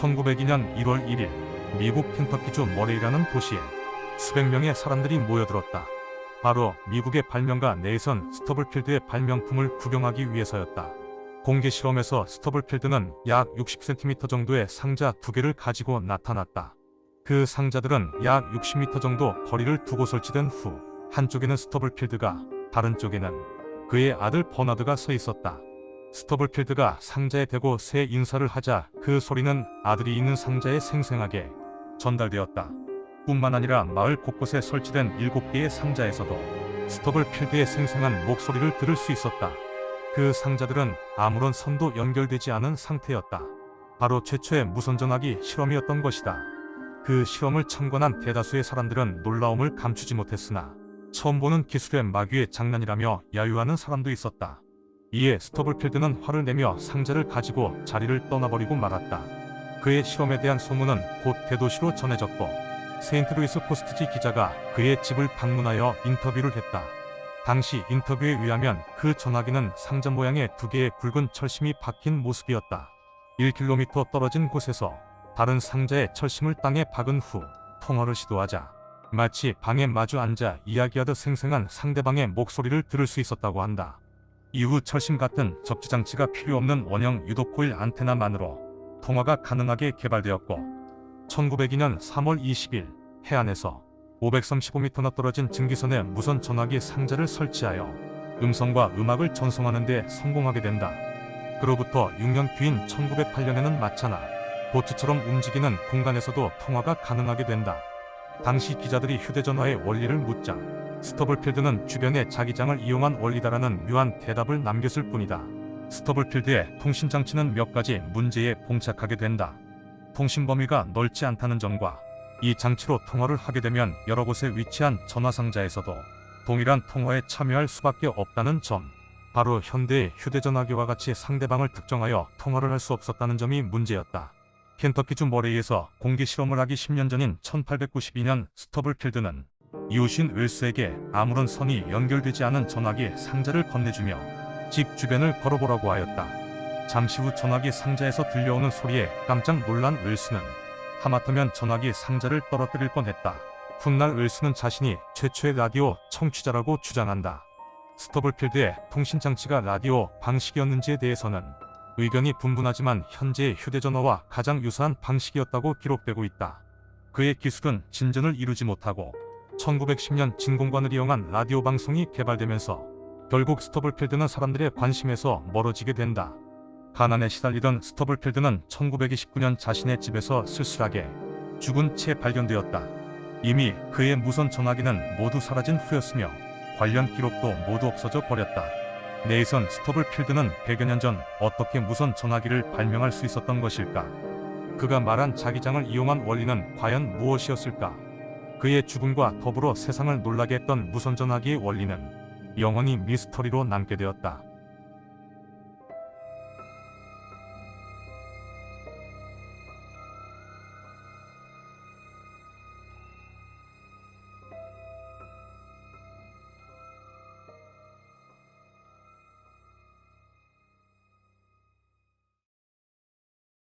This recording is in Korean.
1902년 1월 1일 미국 켄터키주 머레이라는 도시에 수백 명의 사람들이 모여들었다. 바로 미국의 발명가 네이선 스터블필드의 발명품을 구경하기 위해서였다. 공개 실험에서 스터블필드는 약 60cm 정도의 상자 2개를 가지고 나타났다. 그 상자들은 약 60m 정도 거리를 두고 설치된 후 한쪽에는 스터블필드가, 다른 쪽에는 그의 아들 버나드가 서 있었다. 스터블필드가 상자에 대고 새 인사를 하자 그 소리는 아들이 있는 상자에 생생하게 전달되었다. 뿐만 아니라 마을 곳곳에 설치된 7개의 상자에서도 스터블필드의 생생한 목소리를 들을 수 있었다. 그 상자들은 아무런 선도 연결되지 않은 상태였다. 바로 최초의 무선전화기 실험이었던 것이다. 그 실험을 참관한 대다수의 사람들은 놀라움을 감추지 못했으나 처음 보는 기술의 마귀의 장난이라며 야유하는 사람도 있었다. 이에 스터블필드는 화를 내며 상자를 가지고 자리를 떠나버리고 말았다. 그의 실험에 대한 소문은 곧 대도시로 전해졌고 세인트루이스 포스트지 기자가 그의 집을 방문하여 인터뷰를 했다. 당시 인터뷰에 의하면 그 전화기는 상자 모양의 2개의 굵은 철심이 박힌 모습이었다. 1km 떨어진 곳에서 다른 상자의 철심을 땅에 박은 후 통화를 시도하자 마치 방에 마주 앉아 이야기하듯 생생한 상대방의 목소리를 들을 수 있었다고 한다. 이후 철심 같은 접지장치가 필요 없는 원형 유도코일 안테나만으로 통화가 가능하게 개발되었고 1902년 3월 20일 해안에서 535m나 떨어진 증기선에 무선 전화기 상자를 설치하여 음성과 음악을 전송하는 데 성공하게 된다. 그로부터 6년 뒤인 1908년에는 마차나 보트처럼 움직이는 공간에서도 통화가 가능하게 된다. 당시 기자들이 휴대전화의 원리를 묻자 스터블필드는 주변의 자기장을 이용한 원리다라는 묘한 대답을 남겼을 뿐이다. 스터블필드의 통신장치는 몇 가지 문제에 봉착하게 된다. 통신 범위가 넓지 않다는 점과 이 장치로 통화를 하게 되면 여러 곳에 위치한 전화상자에서도 동일한 통화에 참여할 수밖에 없다는 점, 바로 현대의 휴대전화기와 같이 상대방을 특정하여 통화를 할 수 없었다는 점이 문제였다. 켄터키주 머레이에서 공개 실험을 하기 10년 전인 1892년 스터블필드는 이웃인 웰스에게 아무런 선이 연결되지 않은 전화기 상자를 건네주며 집 주변을 걸어보라고 하였다. 잠시 후 전화기 상자에서 들려오는 소리에 깜짝 놀란 웰스는 하마터면 전화기 상자를 떨어뜨릴 뻔했다. 훗날 웰스는 자신이 최초의 라디오 청취자라고 주장한다. 스터블필드의 통신장치가 라디오 방식이었는지에 대해서는 의견이 분분하지만 현재의 휴대전화와 가장 유사한 방식이었다고 기록되고 있다. 그의 기술은 진전을 이루지 못하고 1910년 진공관을 이용한 라디오 방송이 개발되면서 결국 스터블필드는 사람들의 관심에서 멀어지게 된다. 가난에 시달리던 스터블필드는 1929년 자신의 집에서 쓸쓸하게 죽은 채 발견되었다. 이미 그의 무선 전화기는 모두 사라진 후였으며 관련 기록도 모두 없어져 버렸다. 네이선 스터블필드는 100여 년 전 어떻게 무선 전화기를 발명할 수 있었던 것일까? 그가 말한 자기장을 이용한 원리는 과연 무엇이었을까? 그의 죽음과 더불어 세상을 놀라게 했던 무선 전화기의 원리는 영원히 미스터리로 남게 되었다.